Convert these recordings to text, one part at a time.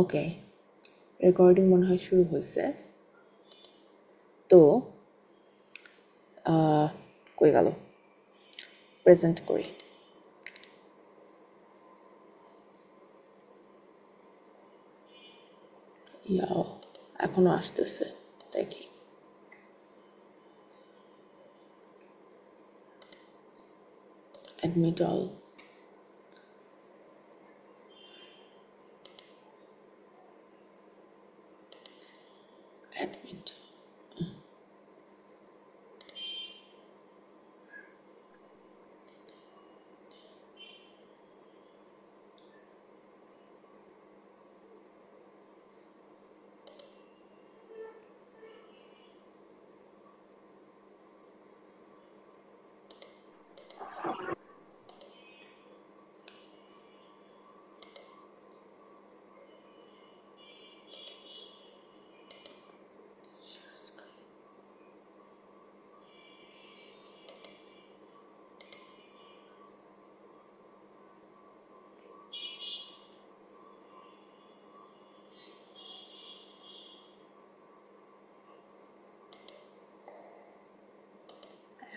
ওকে, recording মনে হয় শুরু হয়েছে। তো কই গেল, প্রেজেন্ট করি। ইয়াও এখনো আসতেছে, দেখি। Admit all, admit.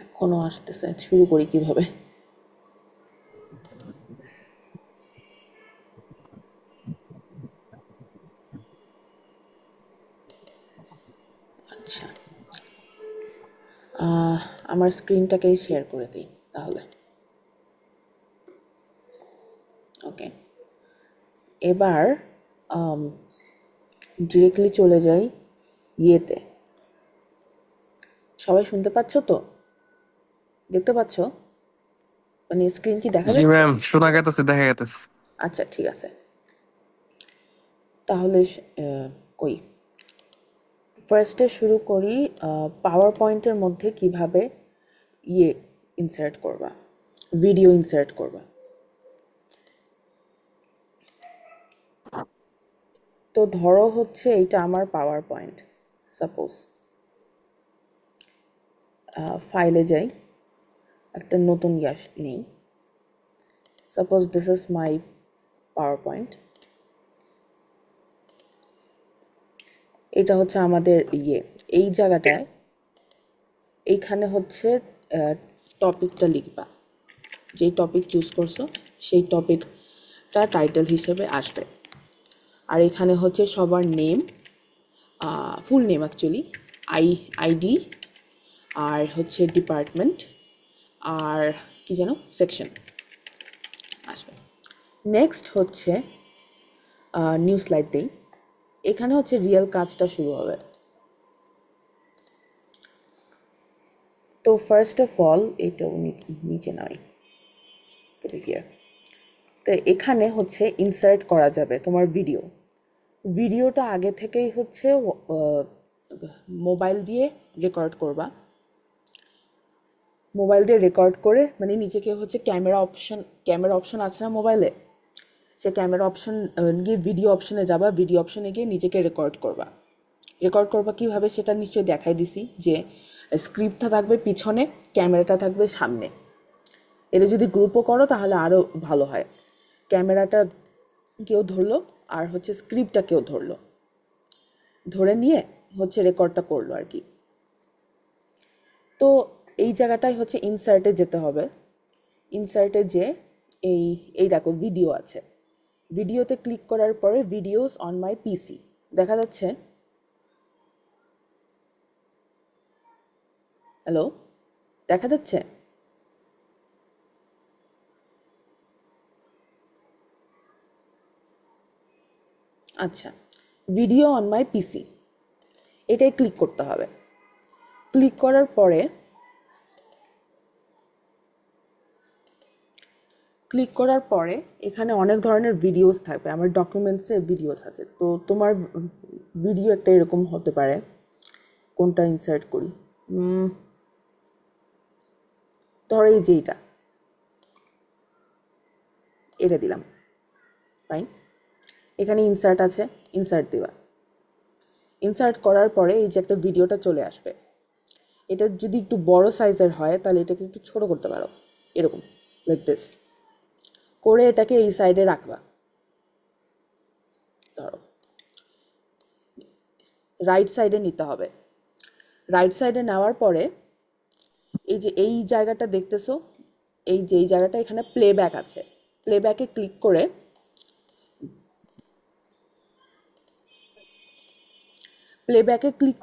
এখনো আসতেছে, শুরু করি কিভাবে? আচ্ছা, আমার স্ক্রিনটাকেই শেয়ার করে দিই তাহলে। ওকে, এবার ডিরেক্টলি চলে যাই ইয়েতে। সবাই শুনতে পাচ্ছ তো? দেখতে পাচ্ছ? মানে স্ক্রিন কি দেখা জি যাচ্ছে? ম্যাম, শোনা গেতেছে, দেখা গেতেছে। আচ্ছা, ঠিক আছে। তাহলে কই ফার্স্টে শুরু করি। পাওয়ার পয়েন্টের মধ্যে কিভাবে ইয়ে ইনসার্ট করবা, ভিডিও ইনসার্ট করবা। তো ধরো হচ্ছে এইটা আমার পাওয়ার পয়েন্ট। সাপোজ ফাইলে যাই, একটা নতুন ইয়াস নেই। Suppose this is my power point. এটা হচ্ছে আমাদের ইয়ে, এই জায়গাটায় এইখানে হচ্ছে টপিকটা লিখবা। যেই টপিক চুজ করছো সেই টপিকটা টাইটেল হিসেবে আসবে। আর এখানে হচ্ছে সবার name, full name actually, ID, আর হচ্ছে ডিপার্টমেন্ট, আর কি যেন সেকশন আসবে। নেক্সট হচ্ছে নিউ স্লাইড দেই। এখানে হচ্ছে রিয়েল কাজটা শুরু হবে। তো ফার্স্ট অফ অল এইটাও নিচে নয়, তো এখানে হচ্ছে ইনসার্ট করা যাবে তোমার ভিডিওটা আগে থেকেই হচ্ছে মোবাইল দিয়ে রেকর্ড করবা। মোবাইল দিয়ে রেকর্ড করে মানে নিজেকে হচ্ছে ক্যামেরা অপশন আছে না মোবাইলে, সে ক্যামেরা অপশন গিয়ে ভিডিও অপশনে যাবা, ভিডিও অপশনে গিয়ে নিজেকে রেকর্ড করবা কীভাবে সেটা নিশ্চয়ই দেখাই দিছি, যে স্ক্রিপ্টটা থাকবে পিছনে, ক্যামেরাটা থাকবে সামনে। এটা যদি গ্রুপও করো তাহলে আরও ভালো হয়। ক্যামেরাটা কেউ ধরলো আর হচ্ছে স্ক্রিপ্টটা কেউ ধরলো, ধরে নিয়ে হচ্ছে রেকর্ডটা করলো আর কি। তো এই জায়গাটায় হচ্ছে ইনসার্টে যেতে হবে। ইনসার্টে যে এই এই দেখো ভিডিও আছে, ভিডিওতে ক্লিক করার পরে ভিডিওস অন মাই পিসি দেখা যাচ্ছে। হ্যালো, দেখা যাচ্ছে? আচ্ছা, ভিডিও অন মাই পিসি এটাই ক্লিক করতে হবে। ক্লিক করার পরে এখানে অনেক ধরনের ভিডিওস থাকবে। আমার ডকুমেন্টসে ভিডিওস আছে, তো তোমার ভিডিও একটা এরকম হতে পারে। কোনটা ইনসার্ট করি? ধরো এই যে এটা দিলাম, ফাইন। এখানে ইনসার্ট আছে, ইনসার্ট দিবা। ইনসার্ট করার পরে এই যে একটা ভিডিওটা চলে আসবে। এটা যদি একটু বড় সাইজের হয় তাহলে এটাকে একটু ছোট করতে পারো, এরকম লাইক দিস করে এটাকে এই সাইডে রাখবা। ধরো রাইট সাইডে নিতে হবে। রাইট সাইডে নেওয়ার পরে এই যে এই জায়গাটা দেখতেছো, এই যে এই জায়গাটা এখানে প্লেব্যাক আছে, প্লেব্যাকে ক্লিক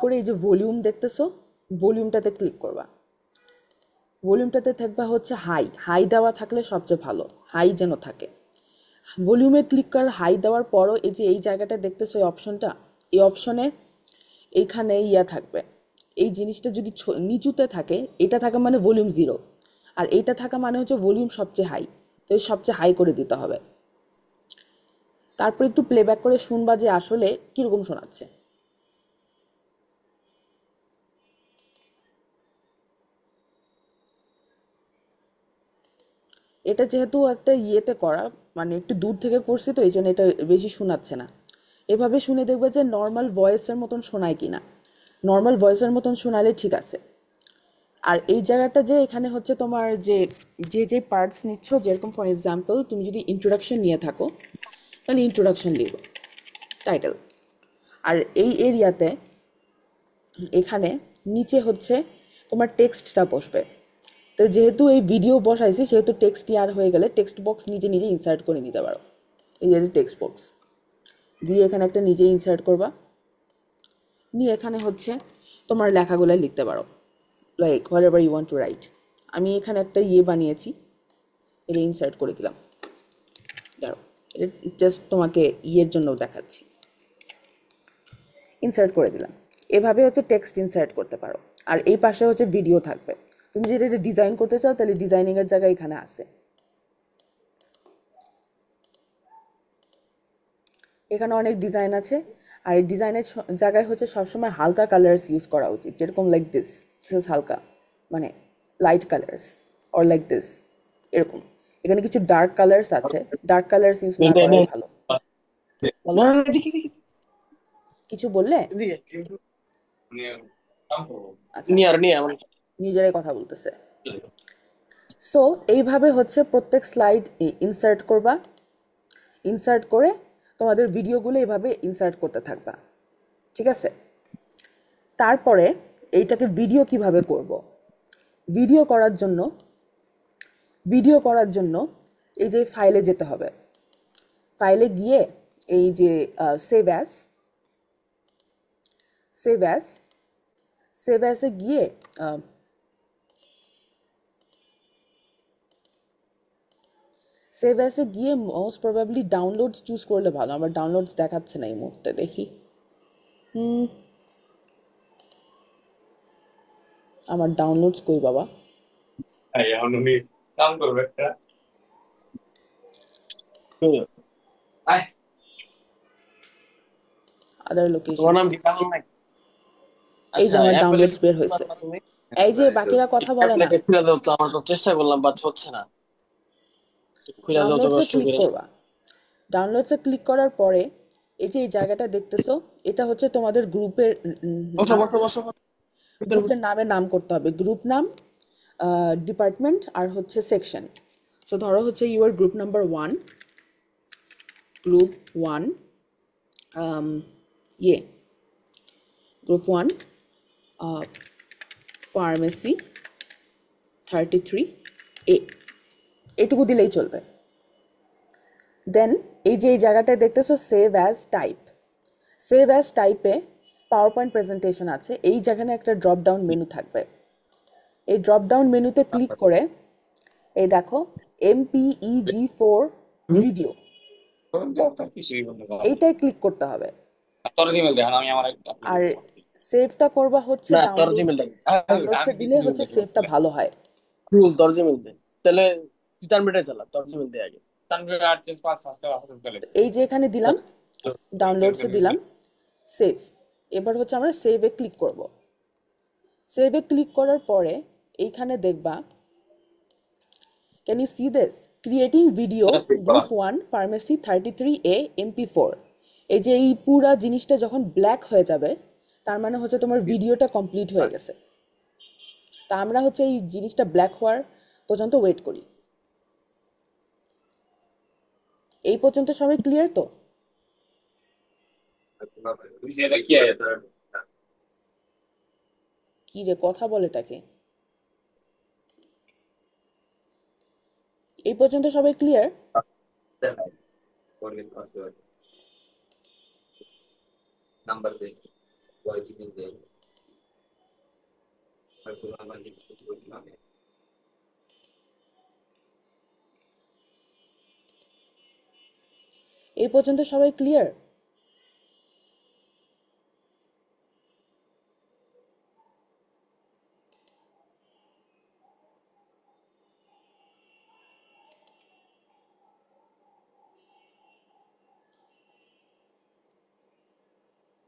করে এই যে ভলিউম দেখতেছো, ভলিউমটাতে ক্লিক করবা। ভলিউমটাতে থাকবা হচ্ছে হাই, হাই দেওয়া থাকলে সবচেয়ে ভালো, হাই যেন থাকে। ভলিউমে ক্লিক করার হাই দেওয়ার পরও এই যে এই জায়গাটা দেখতেছো এই অপশনটা, এই অপশনে এইখানে ইয়া থাকবে, এই জিনিসটা যদি নিচুতে থাকে, এটা থাকা মানে ভলিউম 0, আর এইটা থাকা মানে হচ্ছে ভলিউম সবচেয়ে হাই, তো এই সবচেয়ে হাই করে দিতে হবে। তারপর একটু প্লেব্যাক করে শুনবা যে আসলে কীরকম শোনাচ্ছে। এটা যেহেতু একটা ইয়েতে করা, মানে একটু দূর থেকে করছি, তো এই জন্য এটা বেশি শোনাচ্ছে না। এভাবে শুনে দেখবে যে নর্মাল ভয়েসের মতন শোনায় কি না। নর্মাল ভয়েসের মতন শোনালে ঠিক আছে। আর এই জায়গাটা যে এখানে হচ্ছে তোমার যে যে পার্টস নিচ্ছ, যেরকম ফর এক্সাম্পল তুমি যদি ইন্ট্রোডাকশন নিয়ে থাকো তাহলে ইন্ট্রোডাকশন লিখো, টাইটেল। আর এই এরিয়াতে এখানে নিচে হচ্ছে তোমার টেক্সটটা বসবে। তো যেহেতু এই ভিডিও বসাইছি সেহেতু টেক্সট ইয়ার হয়ে গেলে টেক্সট বক্স নিজে নিজে ইনসার্ট করে নিতে পারো। এই যে টেক্সট বক্স দিয়ে এখানে একটা নিজে ইনসার্ট করবা, নিয়ে এখানে হচ্ছে তোমার লেখাগুলো লিখতে পারো, like whatever you want to write. আমি এখানে একটা ইয়ে বানিয়েছি, এটা ইনসার্ট করে দিলাম। দাঁড়ো, এটা জাস্ট তোমাকে ইয়ের জন্য দেখাচ্ছি, ইনসার্ট করে দিলাম। এভাবে হচ্ছে টেক্সট ইনসার্ট করতে পারো। আর এই পাশে হচ্ছে ভিডিও থাকবে। তুমি যদি এটা ডিজাইন করতে চাও তাহলে ডিজাইনিংয়ের জায়গা এখানে আছে। এখানে অনেক ডিজাইন আছে, আর এই ডিজাইনের জায়গায় হচ্ছে সবসময় হালকা কালার্স ইউজ করা উচিত, যেরকম লাইক দিস ইজ হালকা, মানে light colours, or like this, এরকম। এখানে কিছু ডার্ক কালার্স আছে, ডার্ক কালার্স ইউজ না করাই ভালো। বলো, কিছু বললে? আচ্ছা, নিজেরাই কথা বলতেছে। সো এইভাবে হচ্ছে প্রত্যেক স্লাইড ইনসার্ট করবা, ইনসার্ট করে তোমাদের ভিডিওগুলো এইভাবে ইনসার্ট করতে থাকবা, ঠিক আছে? তারপরে এইটাকে ভিডিও কিভাবে করব? ভিডিও করার জন্য এই যে ফাইলে যেতে হবে। ফাইলে গিয়ে এই যে সেভ অ্যাসে গিয়ে মোস্ট প্রবাবলি ডাউনলোডস চুজ করলে ভালো। আমার ডাউনলোডস দেখাচ্ছে না এই মুহূর্তে, দেখি। আমার ডাউনলোডস কই বাবা? আদার লোকেশন, এই যে আমার ডাউনলোডস বের হয়েছে। এই যে বাকিরা কথা বলে না, চেষ্টা করলাম বাট হচ্ছে না। ডাউনলোডসে ক্লিক করবা। ডাউনলোডসে ক্লিক করার পরে এই যে এই জায়গাটা দেখতেছো, এটা হচ্ছে তোমাদের গ্রুপের গ্রুপের নামে নাম করতে হবে। গ্রুপ নাম, ডিপার্টমেন্ট আর হচ্ছে সেকশন। সো ধরো হচ্ছে your group number 1, group 1 group 1 pharmacy 33A, এটুকু দিলেই চলবে। দেন এই যে এই জায়গাটায় দেখতেছো save as type, save as টাইপে পাওয়ার পয়েন্ট প্রেজেন্টেশন আছে। এই যেখানে একটা ড্রপ ডাউন মেনু থাকবে, এই ড্রপ ডাউন মেনুতে ক্লিক করে এই দেখো MPEG4 ভিডিও, এইটাই ক্লিক করতে হবে। আর সেভটা করবা হচ্ছে ডাউনলোডসে দিলে হচ্ছে সেভটা ভালো হয়। তাহলে তুই মিটার চালা, তোর জিমেল দে আগে। এই যে এখানে দিলাম, ডাউনলোডসে দিলাম সেভ। এবার হচ্ছে আমরা সেভে ক্লিক করব। সেভে ক্লিক করার পরে এইখানে দেখবা, can you see this, creating video group 1 pharmacy 33A MP4। এই যে এই পুরা জিনিসটা যখন ব্ল্যাক হয়ে যাবে তার মানে হচ্ছে তোমার ভিডিওটা কমপ্লিট হয়ে গেছে। তা আমরা হচ্ছে এই জিনিসটা ব্ল্যাক হওয়ার পর্যন্ত ওয়েট করি। এই পর্যন্ত সবাই ক্লিয়ার তো? কি রে কথা বলেটাকে? এই পর্যন্ত সবাই ক্লিয়ার? নাম্বার দেই ওয়াইটিপি দেই আমার লিখতে বললাম এই পর্যন্ত সবাই ক্লিয়ার?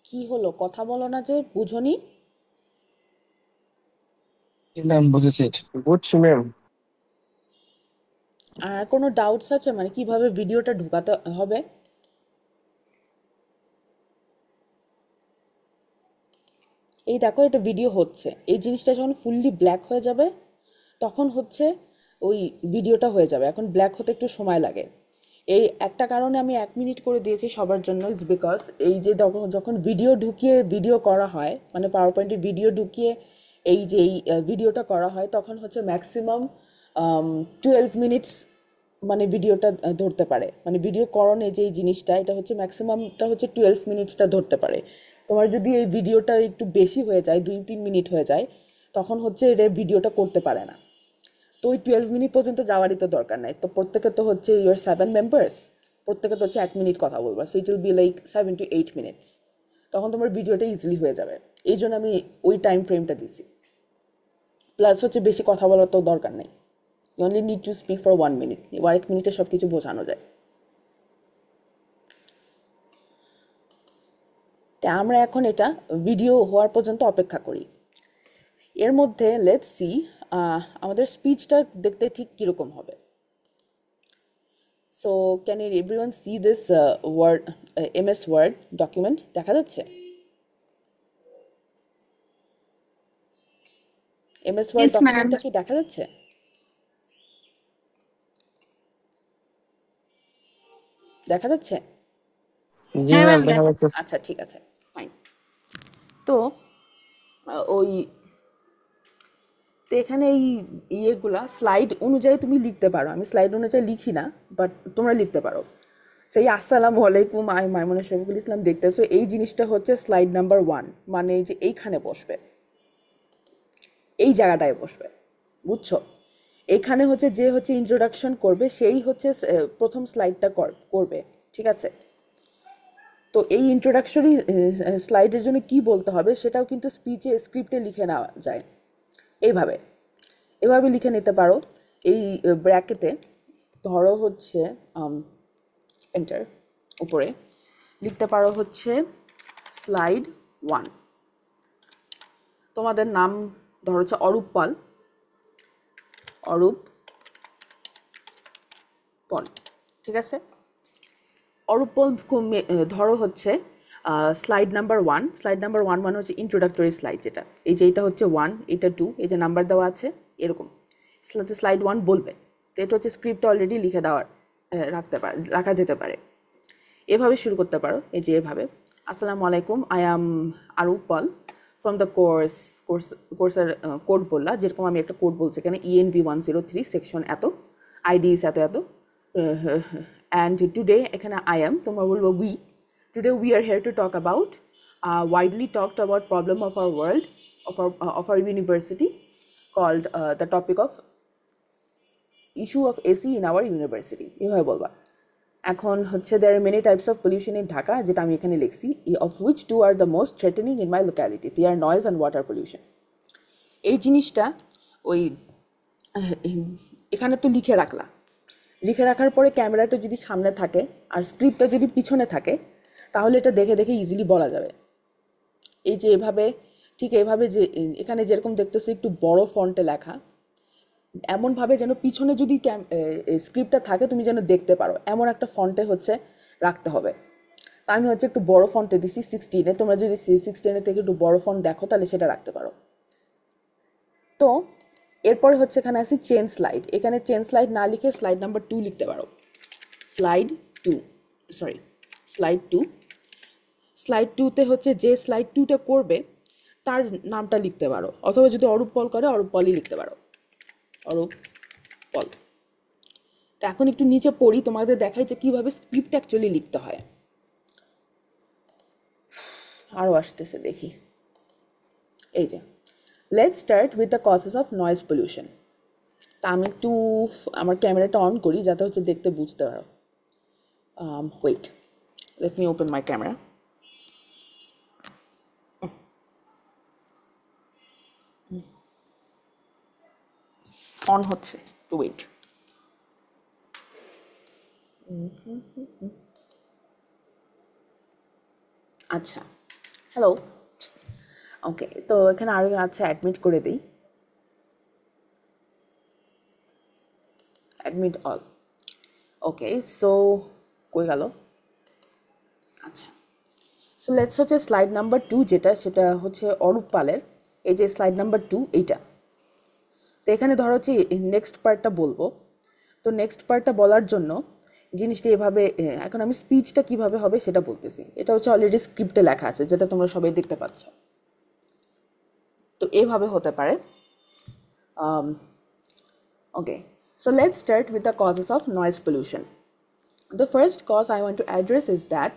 কি হলো, কথা বলো না যে, বুঝোনি? ম্যাম বুঝেছি। বুঝছি ম্যাম। আর কোনো ডাউটস আছে মানে কিভাবে ভিডিওটা ঢুকাতে হবে? এই দেখো এটা ভিডিও হচ্ছে, এই জিনিসটা যখন ফুললি ব্ল্যাক হয়ে যাবে তখন হচ্ছে ওই ভিডিওটা হয়ে যাবে। এখন ব্ল্যাক হতে একটু সময় লাগে। এই একটা কারণে আমি 1 মিনিট করে দিয়েছি সবার জন্য, ইজ বিকজ এই যে যখন ভিডিও ঢুকিয়ে ভিডিও করা হয়, মানে পাওয়ার পয়েন্টে ভিডিও ঢুকিয়ে এই যে এই ভিডিওটা করা হয়, তখন হচ্ছে ম্যাক্সিমাম 12 মিনিটস মানে ভিডিওটা ধরতে পারে। মানে ভিডিও করণে যে এই জিনিসটা, এটা হচ্ছে ম্যাক্সিমামটা হচ্ছে 12 মিনিটসটা ধরতে পারে। তোমার যদি এই ভিডিওটা একটু বেশি হয়ে যায়, 2-3 মিনিট হয়ে যায়, তখন হচ্ছে এটা ভিডিওটা করতে পারে না। তো ওই 12 মিনিট পর্যন্ত যাওয়ারই তো দরকার নাই। তো প্রত্যেকে তো হচ্ছে ইউর 7 মেম্বার্স, প্রত্যেকে তো হচ্ছে 1 মিনিট কথা বলবা, so it will be like 7 to 8 minutes. তখন তোমার ভিডিওটা ইজিলি হয়ে যাবে। এই জন্য আমি ওই টাইম ফ্রেমটা দিছি। প্লাস হচ্ছে বেশি কথা বলার তো দরকার নেই। You only need to speak for 1 minute. 1 মিনিটে সব কিছু বোঝানো যায়। তা আমরা এখন এটা ভিডিও হওয়ার পর্যন্ত অপেক্ষা করি। এর মধ্যে লেটস সি আমাদের স্পিচটা দেখতে ঠিক কীরকম হবে। So can everyone see this word, MS word document দেখা যাচ্ছে? MS word Yes, ma'am. ডকুমেন্টটা কি দেখা যাচ্ছে? দেখা যাচ্ছে? জি হ্যাঁ ম্যাম ম্যাম দেখা যাচ্ছে। আচ্ছা ঠিক আছে, ফাইন। তো ওই তো এখানে এই ইয়েগুলা স্লাইড অনুযায়ী তুমি লিখতে পারো। আমি স্লাইড অনুযায়ী লিখি না, বাট তোমরা লিখতে পারো। সেই আসসালামু আলাইকুম, আমি মাইমুনা শফিকুল ইসলাম দেখতেছো, এই জিনিসটা হচ্ছে স্লাইড নাম্বার 1, মানে এই যে এইখানে বসবে, এই জায়গাটায় বসবে, বুঝছো? এইখানে হচ্ছে যে হচ্ছে ইন্ট্রোডাকশন করবে সেই হচ্ছে প্রথম স্লাইডটা করবে, ঠিক আছে? তো এই ইন্ট্রোডাকশনারি স্লাইডের জন্য কি বলতে হবে সেটাও কিন্তু স্ক্রিপ্টে লিখে নেওয়া যায়। এইভাবে এভাবে লিখে নিতে পারো। এই ব্র্যাকেটে ধরো হচ্ছে এন্টার, উপরে লিখতে পারো হচ্ছে স্লাইড 1। তোমাদের নাম ধরো হচ্ছে অরূপ পাল, অরূপ পল, ঠিক আছে? অরূপ পল ধরো হচ্ছে স্লাইড নাম্বার 1। স্লাইড নাম্বার 1 মানে হচ্ছে ইন্ট্রোডাক্টরি স্লাইড, যেটা এই যে এটা হচ্ছে 1, এটা 2, এই যে নাম্বার দেওয়া আছে এরকম স্লাইড 1 বলবে। তো এটা হচ্ছে স্ক্রিপ্টটা অলরেডি লিখে দেওয়ার রাখা যেতে পারে। এভাবে শুরু করতে পারো, এই যে এভাবে। আসসালামু আলাইকুম, I am Arup Pal from the কোর্সের কোড বললা, যেরকম আমি একটা কোড বলছি এখানে ENV 103 সেকশন এত, আইডি ইস এত এত, অ্যান্ড টুডে এখানে আই অ্যাম, তোমরা বলবো we. Today we are here to talk about widely talked about problem of our world, of our university, called the topic of issue of AC in our university, এভাবে বলবা। এখন হচ্ছে there are many types of pollution in Dhaka, যেটা আমি এখানে লিখছি, of which two are the most threatening in my locality. They are noise and water pollution. এই জিনিসটা ওই এখানে তো লিখে রাখলা। লিখে রাখার পরে ক্যামেরাটা যদি সামনে থাকে আর স্ক্রিপ্টটা যদি পিছনে থাকে, তাহলে এটা দেখে দেখে ইজিলি বলা যাবে। এই যে এভাবে, ঠিক এভাবে যে এখানে যেরকম দেখতেছি একটু বড় ফন্টে লেখা, এমনভাবে যেন পিছনে যদি স্ক্রিপ্টটা থাকে তুমি যেন দেখতে পারো, এমন একটা ফন্টে হচ্ছে রাখতে হবে। তা আমি হচ্ছে একটু বড় ফন্টে দিছি 16-এ। তোমরা যদি 16-এর থেকে একটু বড় ফন্ট দেখো তাহলে সেটা রাখতে পারো। তো এরপরে হচ্ছে এখানে আসি চেন স্লাইড। এখানে চেন স্লাইড না লিখে স্লাইড নাম্বার 2 লিখতে পারো। Slide 2, slide 2। স্লাইড 2তে হচ্ছে যে স্লাইড 2টা করবে তার নামটা লিখতে পারো, অথবা যদি অরূপ পল করে অরূপ পলই লিখতে পারো, অরূপ পল। তো এখন একটু নিচে পড়ি, তোমাদের দেখাই যে কীভাবে স্ক্রিপ্ট অ্যাকচুয়ালি লিখতে হয়। আরও আসতেছে দেখি, এই যে let's start with the causes of noise pollution. তা আমি একটু আমার ক্যামেরাটা অন করি যাতে হচ্ছে দেখতে বুঝতে পারো। Wait, let me open my camera. On হচ্ছে, টু ওয়েট। আচ্ছা, হ্যালো, ওকে। তো এখানে আরও আচ্ছা অ্যাডমিট করে দিই, অ্যাডমিট অল। ওকে, সো কই গেল? আচ্ছা, সো লেটস হচ্ছে স্লাইড নাম্বার 2 যেটা, সেটা হচ্ছে অরূপ পালের। এই যে স্লাইড নাম্বার 2 এইটা। তো এখানে ধরো হচ্ছে নেক্সট পার্টটা বলবো। তো নেক্সট পার্টটা বলার জন্য জিনিসটা এভাবে, এখন আমি স্পিচটা কিভাবে হবে সেটা বলতেছি। এটা হচ্ছে অলরেডি স্ক্রিপ্টে লেখা আছে, যেটা তোমরা সবাই দেখতে পাচ্ছ। তো এভাবে হতে পারে। Okay, so let's start with the causes of noise pollution. The first cause I want to address is that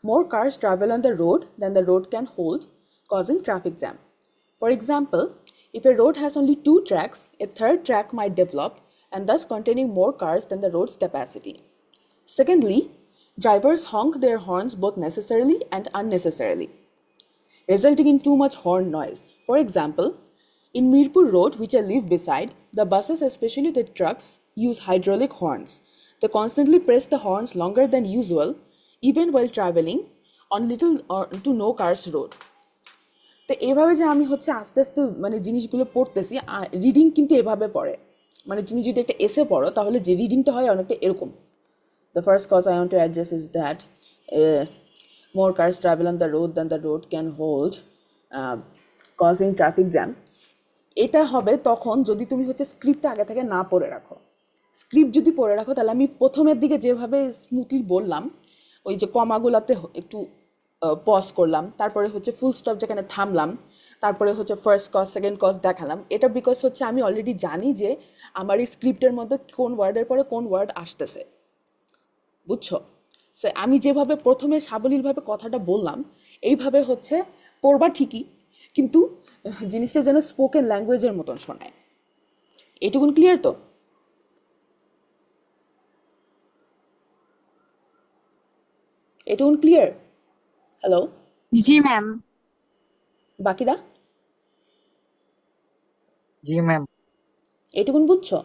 more cars travel on the road than the road can hold, causing traffic jam. For example, if a road has only 2 tracks, a third track might develop and thus containing more cars than the road's capacity. Secondly, drivers honk their horns both necessarily and unnecessarily, resulting in too much horn noise. For example, in Mirpur Road, which I live beside, the buses, especially the trucks, use hydraulic horns. They constantly press the horns longer than usual, even while traveling on little or to no cars road. তো এভাবে যে আমি হচ্ছে আস্তে আস্তে মানে জিনিসগুলো পড়তেছি, রিডিং কিন্তু এভাবে পড়ে। মানে তুমি যদি একটা এসে পড়ো তাহলে যে রিডিংটা হয় অনেকটা এরকম। The first cause I want to address is that more cars travel on the road than the road can hold, causing traffic jam. এটা হবে তখন যদি তুমি হচ্ছে স্ক্রিপ্টটা আগে থেকে না পড়ে রাখো। স্ক্রিপ্ট যদি পড়ে রাখো তাহলে আমি প্রথমের দিকে যেভাবে স্মুথলি বললাম, ওই যে কমাগুলাতে একটু পজ করলাম, তারপরে হচ্ছে ফুল স্টপ যেখানে থামলাম, তারপরে হচ্ছে ফার্স্ট কজ সেকেন্ড কজ দেখালাম। এটা বিকজ হচ্ছে আমি অলরেডি জানি যে আমার এই স্ক্রিপ্টের মধ্যে কোন ওয়ার্ডের পরে কোন ওয়ার্ড আসতেছে, বুঝছো? সে আমি যেভাবে প্রথমে সাবলীলভাবে কথাটা বললাম এইভাবে হচ্ছে পড়বা ঠিকই, কিন্তু জিনিসটা যেন স্পোকেন ল্যাঙ্গুয়েজের মতন শোনায়। এটুকুন ক্লিয়ার তো? এটুকুন ক্লিয়ার? হ্যালো, জি ম্যাম। বাকিরা জি ম্যাম। এটুকুন বুঝছো?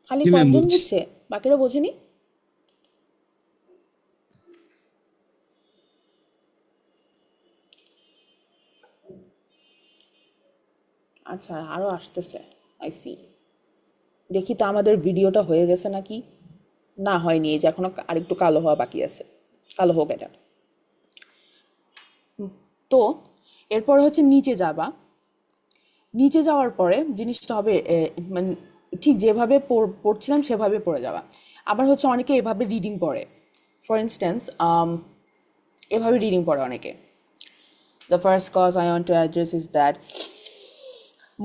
খালি জি ম্যাম, কয়েকজন বুঝছি। বুঝছে, বাকিরা বোঝেনি? আচ্ছা, আরও আসতেছে, আই সি। দেখি তো আমাদের ভিডিওটা হয়ে গেছে নাকি। না, হয়নি। এই যে এখনো আরেকটু কালো হওয়া বাকি আছে, কালো হোক এটা। তো এরপর হচ্ছে নিচে যাবা। নিচে যাওয়ার পরে জিনিসটা হবে মানে ঠিক যেভাবে পড়ছিলাম সেভাবে পড়ে যাওয়া। আবার হচ্ছে অনেকে এভাবে রিডিং পড়ে। ফর ইনস্ট্যান্স এভাবে রিডিং পড়ে অনেকে। The first cause I want to address is that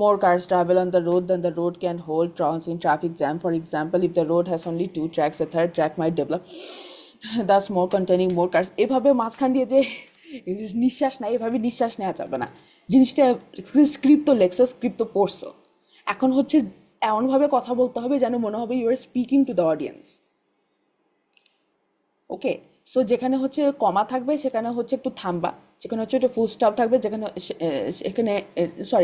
more cars travel on the road than the road can hold, causing traffic jam. For example, if the road has only 2 tracks, a third track might develop, thus more containing more cars. এভাবে মাঝখান দিয়ে যে নিঃশ্বাস নেয়, এভাবে নিঃশ্বাস নেওয়া যাবে না। জিনিসটা স্ক্রিপ্ট তো লেখছো, স্ক্রিপ্ট তো পড়ছো, এখন হচ্ছে এমনভাবে কথা বলতে হবে যেন মনে হবে you are speaking to the audience. Okay, so যেখানে হচ্ছে কমা থাকবে সেখানে হচ্ছে একটু থামবা, যেখানে হচ্ছে একটু ফুল স্টপ থাকবে, যেখানে সেখানে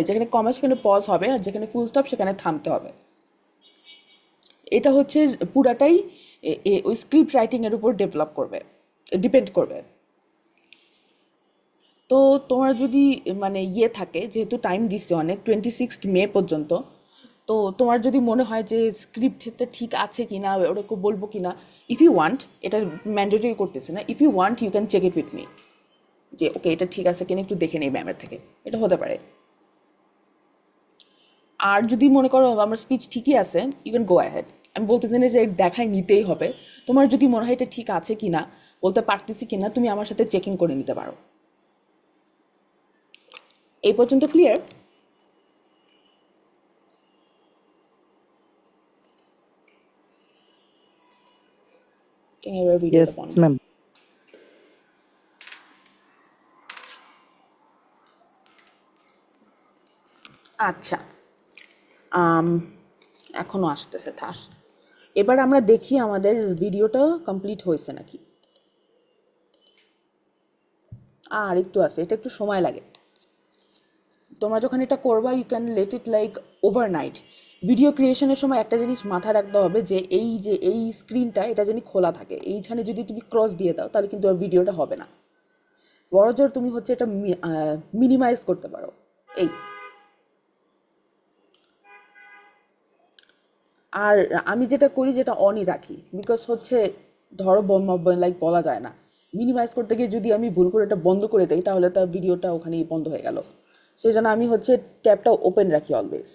যেখানে কমা সেখানে পজ হবে, আর যেখানে ফুল স্টপ সেখানে থামতে হবে। এটা হচ্ছে পুরাটাই ওই স্ক্রিপ্ট রাইটিংয়ের উপর ডিপেন্ড করবে। তো তোমার যদি মানে থাকে, যেহেতু টাইম দিচ্ছে অনেক, 26 মে পর্যন্ত, তো তোমার যদি মনে হয় যে স্ক্রিপ্টটা ঠিক আছে কি না, ওরকম বলবো কি না, ইফ ইউ ওয়ান্ট, এটা ম্যান্ডেটরি করতেছে না, if you want you can check it with me, যে ওকে এটা ঠিক আছে কিনা একটু দেখে নেই ম্যামের থেকে, এটা হতে পারে। আর যদি মনে করো আমার স্পিচ ঠিকই আছে, ইউ ক্যান গো অ্যাহেড। আমি বলতেছি না যে দেখাই নিতেই হবে, তোমার যদি মনে হয় এটা ঠিক আছে কি না, বলতে পারতেছি কি না, তুমি আমার সাথে চেকিং করে নিতে পারো। এই পর্যন্ত ক্লিয়ার? এবার Yes, ভিডিওটা বন্ধ। ma'am. আচ্ছা, এখনো আসতেছে, থাস। এবার আমরা দেখি আমাদের ভিডিওটা কমপ্লিট হয়েছে নাকি। আর একটু আছে, এটা একটু সময় লাগে। তোমরা যখন এটা করবা you can let it like overnight. Video ক্রিয়েশনের সময় একটা জিনিস মাথায় রাখতে হবে যে এই স্ক্রিনটা এটা যেন খোলা থাকে। এইখানে যদি তুমি ক্রস দিয়ে দাও তাহলে কিন্তু আর ভিডিওটা হবে না। বড়জোর তুমি হচ্ছে এটা মিনিমাইজ করতে পারো। এই আর আমি যেটা করি যেটা অনই রাখি, বিকজ হচ্ছে ধরো লাইক বলা যায় না, মিনিমাইজ করতে গিয়ে যদি আমি ভুল করে এটা বন্ধ করে দিই তাহলে তার ভিডিওটা ওখানেই বন্ধ হয়ে গেল। সেই জন্য আমি হচ্ছে ট্যাবটা ওপেন রাখি অলওয়েজ।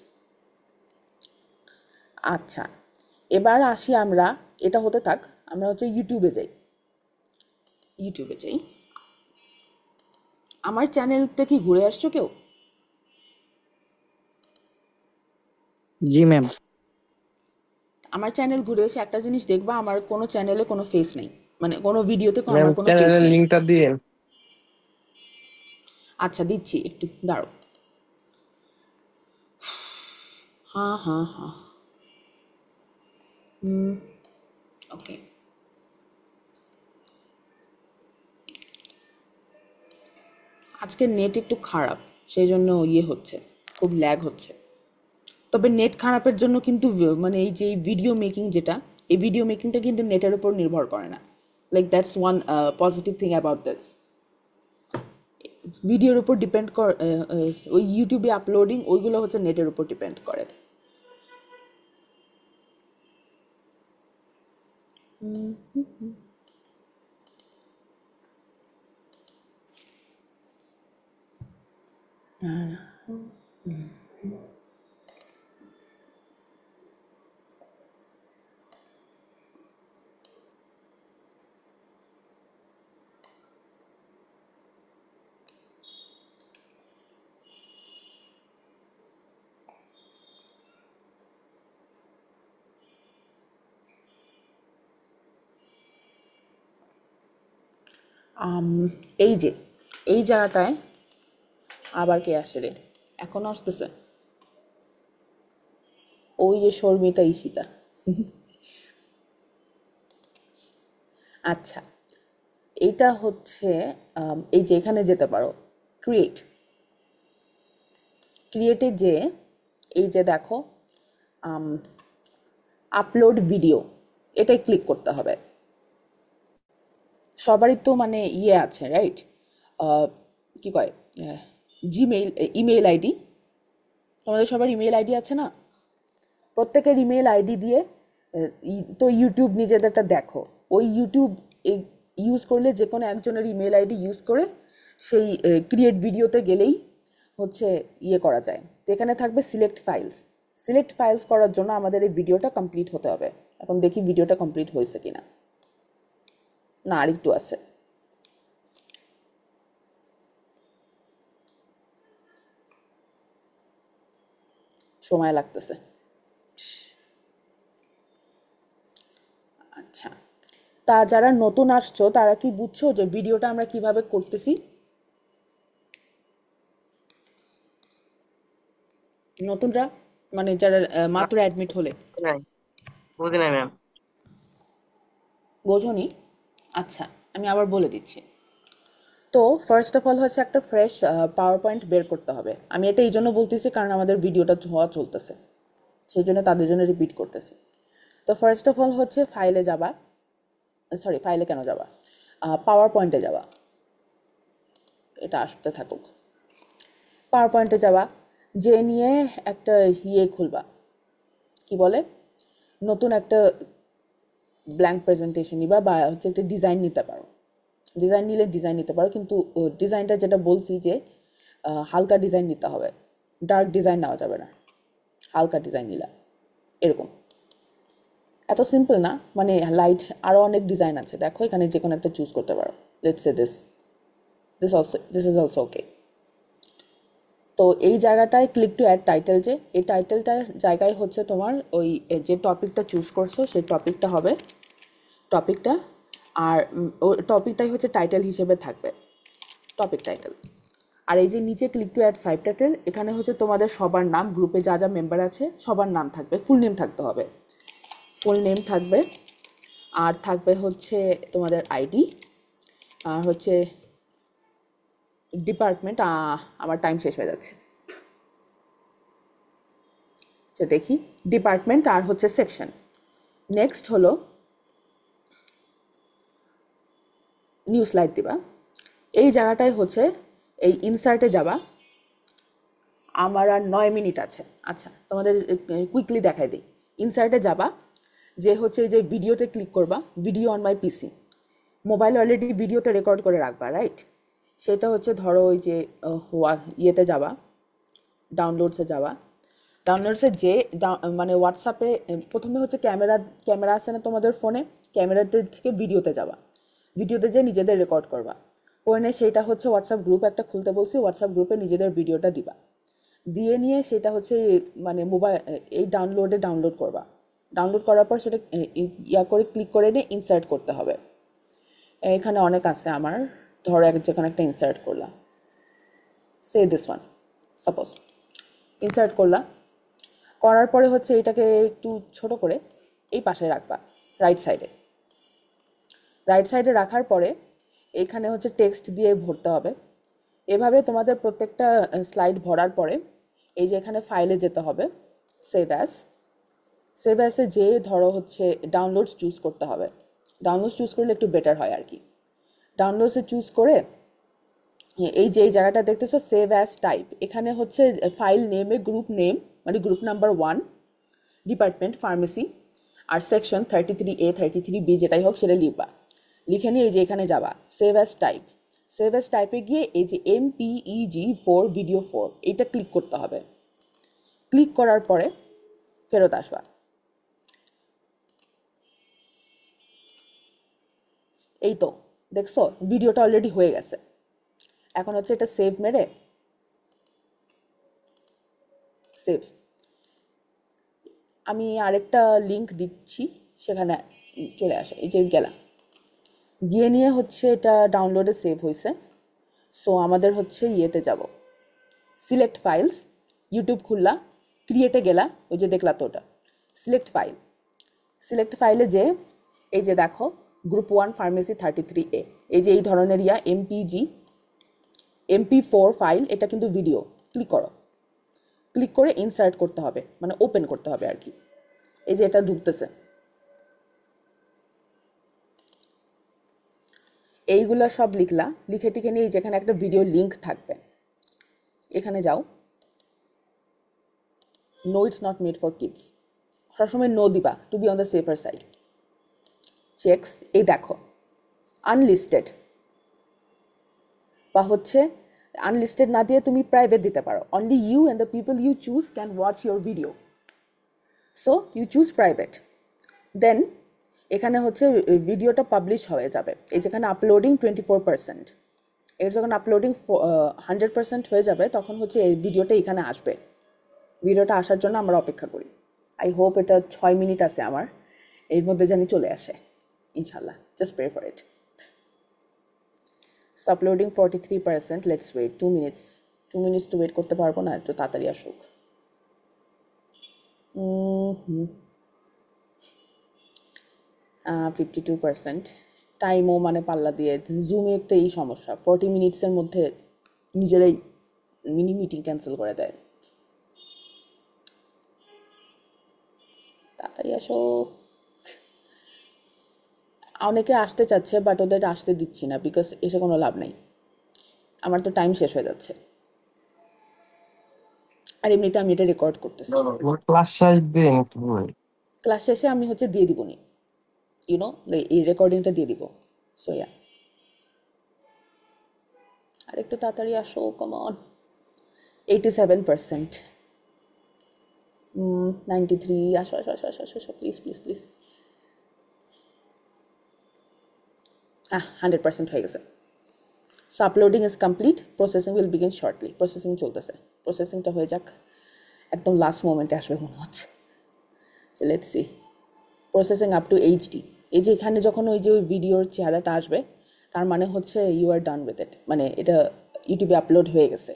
আচ্ছা, এবার আসি আমরা, এটা হতে থাক, আমরা হচ্ছে ইউটিউবে যাই। আমার চ্যানেলটা কি ঘুরে আসছো কেউ? জি ম্যাম। আমার চ্যানেল ঘুরে এসে একটা জিনিস দেখবা, আমার কোনো চ্যানেলে কোনো ফেস নেই, মানে কোনো ভিডিওতে ম্যাম আমার কোনো ফেস চ্যানেলের নেই। লিঙ্কটা দিয়েন। আচ্ছা দিচ্ছি, একটু দাঁড়ো। হ্যাঁ ওকে। আজকে নেট একটু খারাপ, সেই জন্য হচ্ছে, খুব ল্যাগ হচ্ছে। তবে নেট খারাপের জন্য কিন্তু মানে এই যে ভিডিও মেকিং যেটা, এই ভিডিও মেকিংটা কিন্তু নেটের উপর নির্ভর করে না। Like that's one positive thing about this. ভিডিওর উপর ডিপেন্ড করে, ওই ইউটিউবে আপলোডিং ওইগুলো হচ্ছে নেটের উপর ডিপেন্ড করে। এই যে এই জায়গাটায় আবার কে আসে রে, এখন আসতেছে ওই যে শর্মিতা ঈশিতা। আচ্ছা, এটা হচ্ছে এই যে এখানে যেতে পারো, ক্রিয়েটে যে এই যে দেখো আপলোড ভিডিও, এটাই ক্লিক করতে হবে। সবারই তো মানে আছে রাইট, কি কয়, জিমেইল, ইমেইল আইডি। তোমাদের সবার ইমেইল আইডি আছে না? প্রত্যেকের ইমেল আইডি দিয়ে তো ইউটিউব নিজেদেরটা দেখো। ওই ইউটিউব ইউজ করলে যে কোনো একজনের ইমেল আইডি ইউজ করে সেই ক্রিয়েট ভিডিওতে গেলেই হচ্ছে করা যায়। তো এখানে থাকবে সিলেক্ট ফাইলস করার জন্য আমাদের এই ভিডিওটা কমপ্লিট হতে হবে। এখন দেখি ভিডিওটা কমপ্লিট হয়েছে কিনা। না, আরেকটু আছে। সময় লাগতেছে। আচ্ছা, তা যারা নতুন আসছো তারা কি বুঝছো যে ভিডিওটা আমরা কিভাবে করতেছি? নতুনরা মানে যারা মাত্র অ্যাডমিট হলে বুঝি নাই ম্যাম। বোঝোনি? আচ্ছা, আমি আবার বলে দিচ্ছি। তো ফার্স্ট অফ অল হচ্ছে একটা ফ্রেশ পাওয়ার পয়েন্ট বের করতে হবে। আমি এটা এই জন্য বলতেছি কারণ আমাদের ভিডিওটা হওয়া চলতেছে, সেই জন্য তাদের জন্য রিপিট করতেছি। তো ফার্স্ট অফ অল হচ্ছে ফাইলে যাবা, সরি ফাইলে কেন যাবা, পাওয়ার পয়েন্টে যাবা। এটা আসতে থাকুক। পাওয়ার পয়েন্টে যাবা, যে নিয়ে একটা খুলবা, কি বলে, নতুন একটা ব্ল্যাঙ্ক প্রেজেন্টেশন নিবা, বা হচ্ছে একটা ডিজাইন নিতে পারো। ডিজাইন নিলে ডিজাইন নিতে পারো, কিন্তু ডিজাইনটা যেটা বলছি যে হালকা ডিজাইন নিতে হবে, ডার্ক ডিজাইন নেওয়া যাবে না। হালকা ডিজাইন নিলা এরকম। এত সিম্পল না, মানে লাইট আরও অনেক ডিজাইন আছে, দেখো এখানে যে কোনো একটা চুজ করতে পারো। Let's say this is also ওকে। তো এই জায়গাটায় ক্লিক টু অ্যাড টাইটেল, যে এই টাইটেলটার জায়গায় হচ্ছে তোমার ওই যে টপিকটা চুজ করছো সেই টপিকটা হবে টপিকটা, আর ওই টপিকটাই হচ্ছে টাইটেল হিসেবে থাকবে, টপিক টাইটেল। আর এই যে নিচে click to add subtitle, এখানে হচ্ছে তোমাদের সবার নাম, গ্রুপে যা যা মেম্বার আছে সবার নাম থাকবে, ফুল নেম থাকতে হবে, ফুল নেম থাকবে। আর থাকবে হচ্ছে তোমাদের আইডি, আর হচ্ছে ডিপার্টমেন্ট। আমার টাইম শেষ হয়ে যাচ্ছে, যে দেখি ডিপার্টমেন্ট আর হচ্ছে সেকশন। নেক্সট হলো নিউ স্লাইড দিবা। এই জায়গাটায় হচ্ছে এই ইনসার্টে যাবা। আমার আর 9 মিনিট আছে। আচ্ছা, তোমাদের কুইকলি দেখাই দিই। ইনসার্টে যাবা, যে হচ্ছে এই যে ভিডিওতে ক্লিক করবা, video on my PC. Mobile already ভিডিওতে রেকর্ড করে রাখবা, রাইট? সেটা হচ্ছে ধরো ওই যে ইয়েতে যাবা, ডাউনলোডসে যাবা। ডাউনলোডসে যে মানে হোয়াটসঅ্যাপে প্রথমে হচ্ছে ক্যামেরা আছে না তোমাদের ফোনে, ক্যামেরাতে থেকে ভিডিওতে যাবা, ভিডিওতে যে নিজেদের রেকর্ড করবা, করে নিয়ে সেইটা হচ্ছে হোয়াটসঅ্যাপ গ্রুপ একটা খুলতে বলছি, হোয়াটসঅ্যাপ গ্রুপে নিজেদের ভিডিওটা দিবা, দিয়ে নিয়ে সেটা হচ্ছে মানে মোবাইল এই ডাউনলোড করবা। ডাউনলোড করার পর সেটা ইয়া করে ক্লিক করে নিয়ে ইনসার্ট করতে হবে। এখানে অনেক আছে আমার, ধরো যেখানে একটা ইনসার্ট করলাম, say this one suppose, insert করলা। করার পরে হচ্ছে এটাকে একটু ছোট করে এই পাশে রাখবা, রাইট সাইডে রাখার পরে এখানে হচ্ছে টেক্সট দিয়ে ভরতে হবে। এভাবে তোমাদের প্রত্যেকটা স্লাইড ভরার পরে এই যে এখানে ফাইলে যেতে হবে, সেভ অ্যাসে যে ধরো হচ্ছে ডাউনলোডস চুজ করতে হবে। ডাউনলোডস চুজ করলে একটু বেটার হয় আর কি। ডাউনলোডসে চুজ করে এই যে এই জায়গাটা দেখতেছো সেভ অ্যাজ টাইপ, এখানে হচ্ছে ফাইল নেমে গ্রুপ নেম মানে গ্রুপ নাম্বার 1, ডিপার্টমেন্ট ফার্মেসি, আর সেকশন 33A 33B যেটাই হোক সেটা লিখবা। লিখে নিয়ে এই যে এখানে যাবা, সেভ অ্যাজ টাইপে গিয়ে এই যে MPEG 4 ভিডিও 4 এটা ক্লিক করতে হবে। ক্লিক করার পরে ফেরত আসবা। এই তো দেখছো ভিডিওটা অলরেডি হয়ে গেছে। এখন হচ্ছে এটা সেভ মেরে সেভ, আমি আরেকটা লিংক দিচ্ছি, সেখানে চলে আসে, এই যে গেলাম, গিয়ে নিয়ে হচ্ছে এটা ডাউনলোডে সেভ হয়েছে। সো আমাদের হচ্ছে ইয়েতে যাব, সিলেক্ট ফাইলস, ইউটিউব খুললা, ক্রিয়েটে গেলা, ওই যে দেখলা তো ওটা সিলেক্ট ফাইলে যে এই যে দেখো গ্রুপ 1 ফার্মেসি 33A, এই যে এই ধরনের MP4 ফাইল, এটা কিন্তু ভিডিও। ক্লিক করে ইনসার্ট করতে হবে, মানে ওপেন করতে হবে আর কি। এই যে এটা ঢুকতেছে, এইগুলা সব লিখলা, লিখে টিখে নিয়ে যেখানে একটা ভিডিও লিঙ্ক থাকবে এখানে যাও, no it's not made for kids, সবসময় নো দিবা to be on the safer side. Checks, এই দেখো আনলিস্টেড, বা হচ্ছে আনলিস্টেড না দিয়ে তুমি প্রাইভেট দিতে পারো, only you and the people you choose can watch your video, so you choose private. Then এখানে হচ্ছে ভিডিওটা পাবলিশ হয়ে যাবে, এই যেখানে আপলোডিং 24%, এর যখন আপলোডিং 100% হয়ে যাবে তখন হচ্ছে এই ভিডিওটা এখানে আসবে। ভিডিওটা আসার জন্য আমরা অপেক্ষা করি। আই হোপ এটা 6 মিনিট আছে আমার, এর মধ্যে জানি চলে আসে ইনশাল্লাহ, just pray for it. Uploading 43%, let's wait 2 minutes. 2 minutes তো ওয়েট করতে পারবো না, একটু তাড়াতাড়ি আসুক। 52%, টাইমও মানে পাল্লা দিয়ে, জুমে একটা এই সমস্যা, 40 মিনিটসের মধ্যে নিজেরাই মিনি মিটিং ক্যান্সেল করে দেয়। তাড়াতাড়ি আসো। অনেকে আসতে চাচ্ছে বাট ওদের আসতে দিচ্ছি না, বিকজ এসে কোনো লাভ নেই, আমার তো টাইম শেষ হয়ে যাচ্ছে। আর এমনিতে আমি এটা রেকর্ড করতেছি, ক্লাস শেষ দিন ক্লাস শেষে আমি হচ্ছে দিয়ে দিব নি, ইউনো এই রেকর্ডিংটা দিয়ে দিব। সো ইয়া, আর একটু তাড়াতাড়ি আসো, কাম অন। 87%, 93, আসো আসো আসো আসো আসো, প্লিজ প্লিজ প্লিজ। 100% হয়ে গেছে। So uploading is complete, processing will begin shortly. Processing চলতেছে, প্রসেসিংটা হয়ে যাক, একদম লাস্ট মোমেন্টে আসবে মনে হচ্ছে। So let's C, processing up to HD. এই যে এখানে যখন ওই যে ওই ভিডিওর চেহারাটা আসবে, তার মানে হচ্ছে you R done with it, মানে এটা ইউটিউবে আপলোড হয়ে গেছে।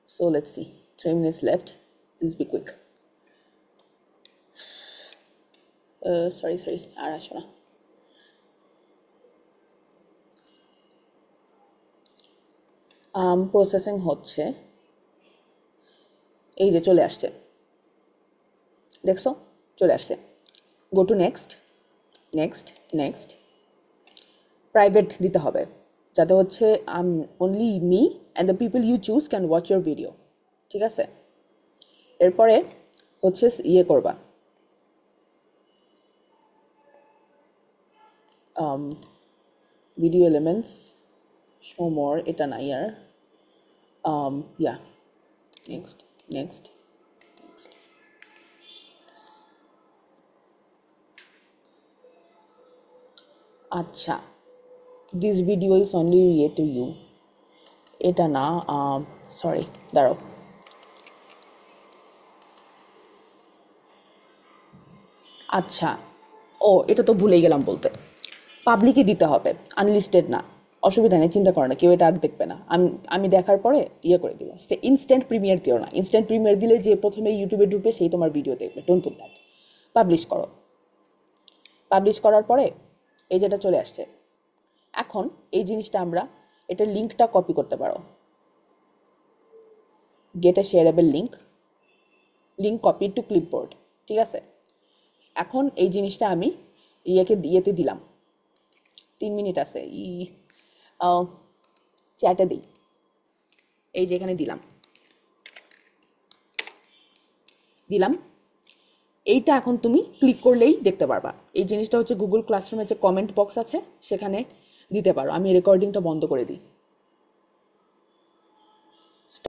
So let's see, 3 minutes left, please be quick. Sorry আর আসো না। প্রসেসিং হচ্ছে, এই যে চলে আসছে, দেখছো চলে আসছে। Go to next, next, next. Private দিতে হবে, যাতে হচ্ছে only me and the people you choose can watch your video, ঠিক আছে? এরপরে হচ্ছে ইয়ে করবা, ভিডিও এলিমেন্টস, শো মোর, এটা না ইয়ার, ইয়া, নেক্সট, নেক্সট, নেক্সট। আচ্ছা, দিস ভিডিও ইজ অনলি ইয়ে টু ইউ, এটা না, সরি দাঁড়াও, আচ্ছা ও এটা তো ভুলেই গেলাম বলতে, পাবলিকে দিতে হবে, আনলিস্টেড না। অসুবিধা নেই, চিন্তা করো না, কেউ এটা আর দেখবে না। আমি দেখার পরে ইয়ে করে দিব। সে ইনস্ট্যান্ট প্রিমিয়ার দিও না, ইনস্ট্যান্ট প্রিমিয়ার দিলে যে প্রথমে ইউটিউবে ঢুকবে সেই তোমার ভিডিও দেখবে, ডোন্ট পুট দ্যাট। পাবলিশ করো, পাবলিশ করার পরে এই যেটা চলে আসছে। এখন এই জিনিসটা আমরা এটার লিঙ্কটা কপি করতে পারো, gate A shareable link, link copy to clipboard, ঠিক আছে? এখন এই জিনিসটা আমি ইয়েতে দিলাম, 3 মিনিট আছে, চ্যাটে দিই, এই যে এখানে দিলাম, এইটা এখন তুমি ক্লিক করলেই দেখতে পারবা। এই জিনিসটা হচ্ছে গুগল ক্লাসরুমের যে কমেন্ট বক্স আছে সেখানে দিতে পারো। আমি রেকর্ডিংটা বন্ধ করে দিই।